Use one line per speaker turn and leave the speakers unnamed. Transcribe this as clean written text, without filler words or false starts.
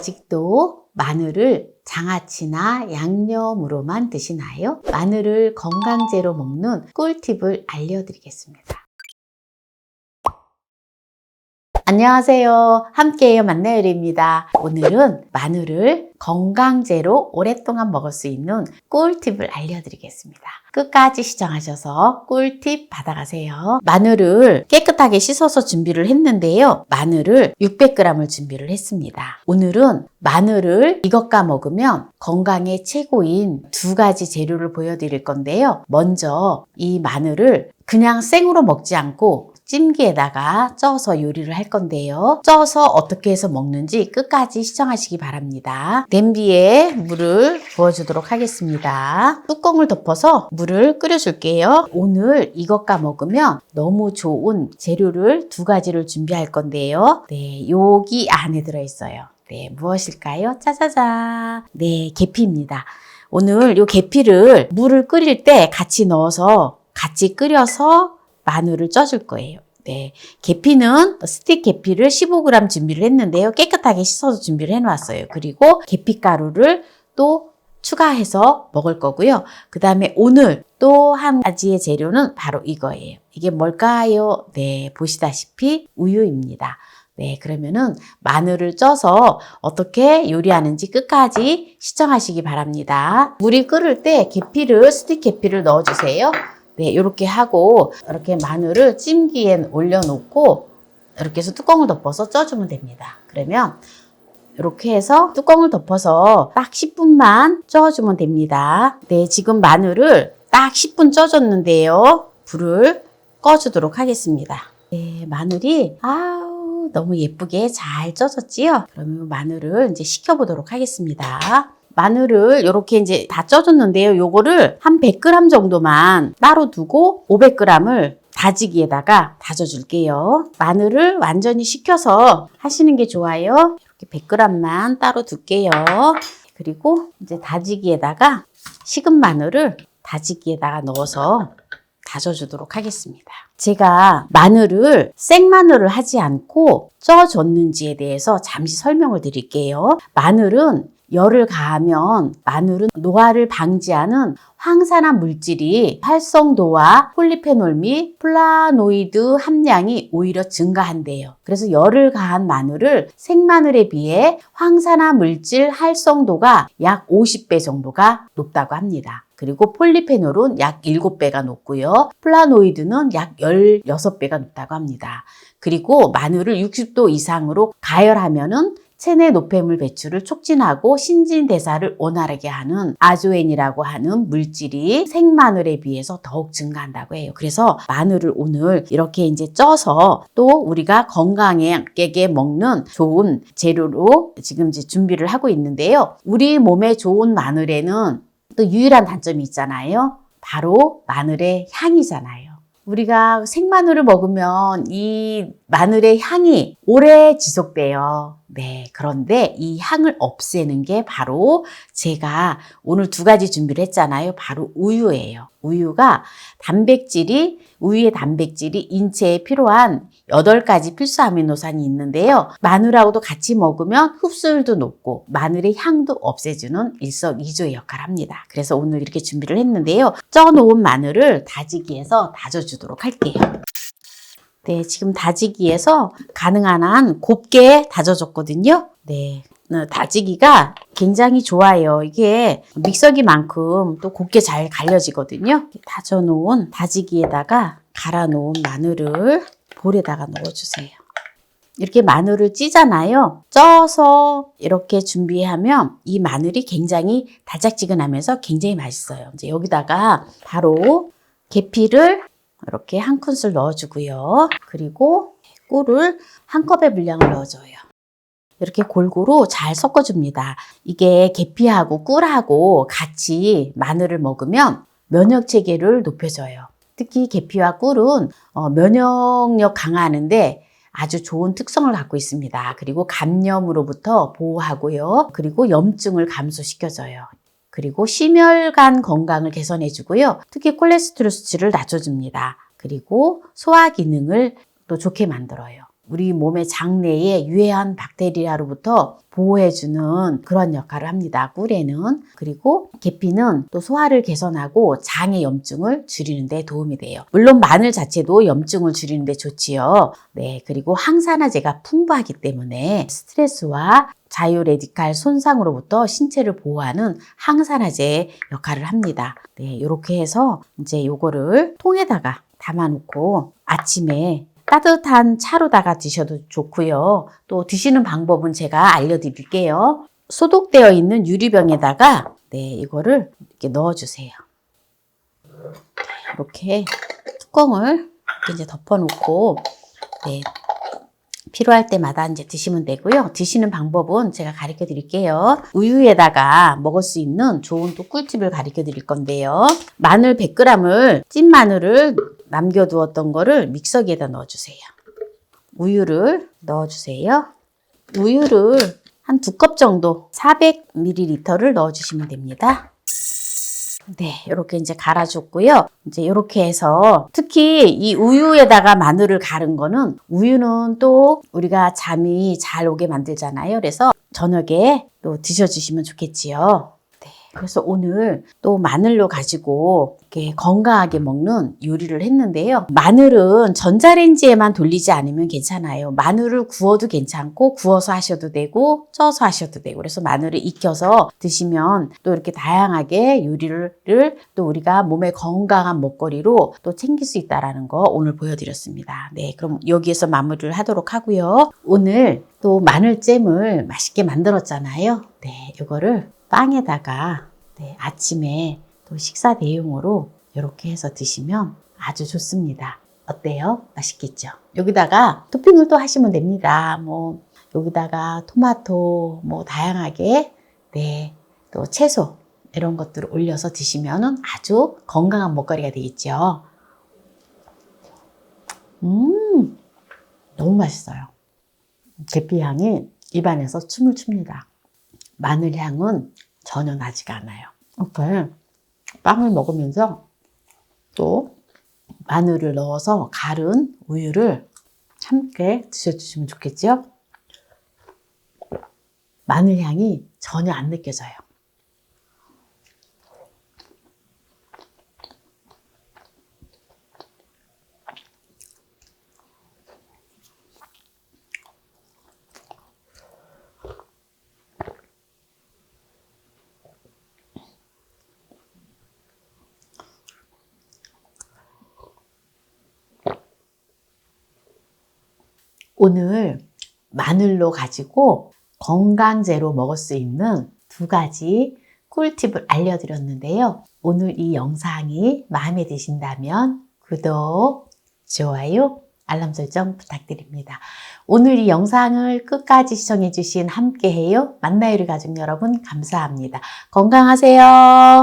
아직도 마늘을 장아찌나 양념으로만 드시나요? 마늘을 건강제로 먹는 꿀팁을 알려드리겠습니다. 안녕하세요. 함께해요 만나요리입니다. 오늘은 마늘을 건강제로 오랫동안 먹을 수 있는 꿀팁을 알려드리겠습니다. 끝까지 시청하셔서 꿀팁 받아가세요. 마늘을 깨끗하게 씻어서 준비를 했는데요. 마늘을 600g을 준비를 했습니다. 오늘은 마늘을 익어까 먹으면 건강에 최고인 두 가지 재료를 보여드릴 건데요. 먼저 이 마늘을 그냥 생으로 먹지 않고 찜기에다가 쪄서 요리를 할 건데요. 쪄서 어떻게 해서 먹는지 끝까지 시청하시기 바랍니다. 냄비에 물을 부어주도록 하겠습니다. 뚜껑을 덮어서 물을 끓여줄게요. 오늘 이것과 먹으면 너무 좋은 재료를 두 가지를 준비할 건데요. 네, 여기 안에 들어있어요. 네, 무엇일까요? 짜자잔. 네, 계피입니다. 오늘 이 계피를 물을 끓일 때 같이 넣어서 같이 끓여서 마늘을 쪄줄 거예요. 네, 계피는 스틱 계피를 15g 준비를 했는데요. 깨끗하게 씻어서 준비를 해놨어요. 그리고 계피가루를 또 추가해서 먹을 거고요. 그 다음에 오늘 또 한 가지의 재료는 바로 이거예요. 이게 뭘까요? 네, 보시다시피 우유입니다. 네, 그러면은 마늘을 쪄서 어떻게 요리하는지 끝까지 시청하시기 바랍니다. 물이 끓을 때 스틱 계피를 넣어주세요. 네, 이렇게 하고 이렇게 마늘을 찜기에 올려놓고 이렇게 해서 뚜껑을 덮어서 쪄주면 됩니다. 그러면 이렇게 해서 뚜껑을 덮어서 딱 10분만 쪄주면 됩니다. 네, 지금 마늘을 딱 10분 쪄줬는데요. 불을 꺼주도록 하겠습니다. 네, 마늘이 너무 예쁘게 잘 쪄졌지요? 그러면 마늘을 이제 식혀보도록 하겠습니다. 마늘을 이렇게 이제 다 쪄줬는데요. 요거를 한 100g 정도만 따로 두고 500g을 다지기에다가 다져줄게요. 마늘을 완전히 식혀서 하시는 게 좋아요. 이렇게 100g만 따로 둘게요. 그리고 이제 다지기에다가 식은 마늘을 다지기에다가 넣어서 다져주도록 하겠습니다. 제가 마늘을 생마늘을 하지 않고 쪄줬는지에 대해서 잠시 설명을 드릴게요. 마늘은 열을 가하면 마늘은 노화를 방지하는 황산화 물질이 활성도와 폴리페놀 및 플라노이드 함량이 오히려 증가한대요. 그래서 열을 가한 마늘을 생마늘에 비해 황산화 물질 활성도가 약 50배 정도가 높다고 합니다. 그리고 폴리페놀은 약 7배가 높고요. 플라노이드는 약 16배가 높다고 합니다. 그리고 마늘을 60도 이상으로 가열하면은 체내 노폐물 배출을 촉진하고 신진대사를 원활하게 하는 아조엔이라고 하는 물질이 생마늘에 비해서 더욱 증가한다고 해요. 그래서 마늘을 오늘 이렇게 이제 쪄서 또 우리가 건강하게 먹는 좋은 재료로 지금 이제 준비를 하고 있는데요. 우리 몸에 좋은 마늘에는 또 유일한 단점이 있잖아요. 바로 마늘의 향이잖아요. 우리가 생마늘을 먹으면 이 마늘의 향이 오래 지속돼요. 네, 그런데 이 향을 없애는 게 바로 제가 오늘 두 가지 준비를 했잖아요. 바로 우유예요. 우유의 단백질이 인체에 필요한 8가지 필수 아미노산이 있는데요. 마늘하고도 같이 먹으면 흡수율도 높고 마늘의 향도 없애주는 일석이조의 역할을 합니다. 그래서 오늘 이렇게 준비를 했는데요. 쪄놓은 마늘을 다지기에서 다져주도록 할게요. 네, 지금 다지기에서 가능한 한 곱게 다져줬거든요. 네, 다지기가 굉장히 좋아요. 이게 믹서기만큼 또 곱게 잘 갈려지거든요. 다져놓은 다지기에다가 갈아놓은 마늘을 볼에다가 넣어주세요. 이렇게 마늘을 찌잖아요. 쪄서 이렇게 준비하면 이 마늘이 굉장히 달짝지근하면서 굉장히 맛있어요. 이제 여기다가 바로 계피를 이렇게 한 큰술 넣어주고요. 그리고 꿀을 한 컵의 분량을 넣어줘요. 이렇게 골고루 잘 섞어줍니다. 이게 계피하고 꿀하고 같이 마늘을 먹으면 면역 체계를 높여줘요. 특히 계피와 꿀은 면역력 강화하는데 아주 좋은 특성을 갖고 있습니다. 그리고 감염으로부터 보호하고요. 그리고 염증을 감소시켜줘요. 그리고 심혈관 건강을 개선해주고요. 특히 콜레스테롤 수치를 낮춰줍니다. 그리고 소화 기능을 또 좋게 만들어요. 우리 몸의 장내에 유해한 박테리아로부터 보호해주는 그런 역할을 합니다. 꿀에는. 그리고 계피는 또 소화를 개선하고 장의 염증을 줄이는 데 도움이 돼요. 물론 마늘 자체도 염증을 줄이는 데 좋지요. 네, 그리고 항산화제가 풍부하기 때문에 스트레스와 자유 레디칼 손상으로부터 신체를 보호하는 항산화제 역할을 합니다. 네, 이렇게 해서 이제 요거를 통에다가 담아놓고 아침에 따뜻한 차로다가 드셔도 좋고요. 또 드시는 방법은 제가 알려드릴게요. 소독되어 있는 유리병에다가 이거를 이렇게 넣어주세요. 이렇게 뚜껑을 이제 덮어놓고 필요할 때마다 이제 드시면 되고요. 드시는 방법은 제가 가르쳐 드릴게요. 우유에다가 먹을 수 있는 좋은 또 꿀팁을 가르쳐 드릴 건데요. 마늘 100g을 찐 마늘을 남겨두었던 거를 믹서기에다 넣어주세요. 우유를 넣어주세요. 우유를 한 2컵 정도 400ml를 넣어주시면 됩니다. 네, 이렇게 이제 갈아줬고요. 이제 이렇게 해서 특히 이 우유에다가 마늘을 갈은 거는 우유는 또 우리가 잠이 잘 오게 만들잖아요. 그래서 저녁에 또 드셔주시면 좋겠지요. 네, 그래서 오늘 또 마늘로 가지고 이렇게 건강하게 먹는 요리를 했는데요. 마늘은 전자레인지에만 돌리지 않으면 괜찮아요. 마늘을 구워도 괜찮고 구워서 하셔도 되고 쪄서 하셔도 되고 그래서 마늘을 익혀서 드시면 또 이렇게 다양하게 요리를 또 우리가 몸에 건강한 먹거리로 또 챙길 수 있다는 거 오늘 보여드렸습니다. 네, 그럼 여기에서 마무리를 하도록 하고요. 오늘 또 마늘잼을 맛있게 만들었잖아요. 네, 이거를 빵에다가 아침에 또 식사 대용으로 이렇게 해서 드시면 아주 좋습니다. 어때요? 맛있겠죠? 여기다가 토핑을 또 하시면 됩니다. 뭐 여기다가 토마토 뭐 다양하게 또 채소 이런 것들을 올려서 드시면 아주 건강한 먹거리가 되겠죠. 너무 맛있어요. 계피 향이 입안에서 춤을 춥니다. 마늘 향은 전혀 나지가 않아요. 이렇게 빵을 먹으면서 또 마늘을 넣어서 갈은 우유를 함께 드셔주시면 좋겠죠? 마늘 향이 전혀 안 느껴져요. 오늘 마늘로 가지고 건강제로 먹을 수 있는 2가지 꿀팁을 알려드렸는데요. 오늘 이 영상이 마음에 드신다면 구독, 좋아요, 알람 설정 부탁드립니다. 오늘 이 영상을 끝까지 시청해주신 함께해요 만나요리 가족 여러분 감사합니다. 건강하세요.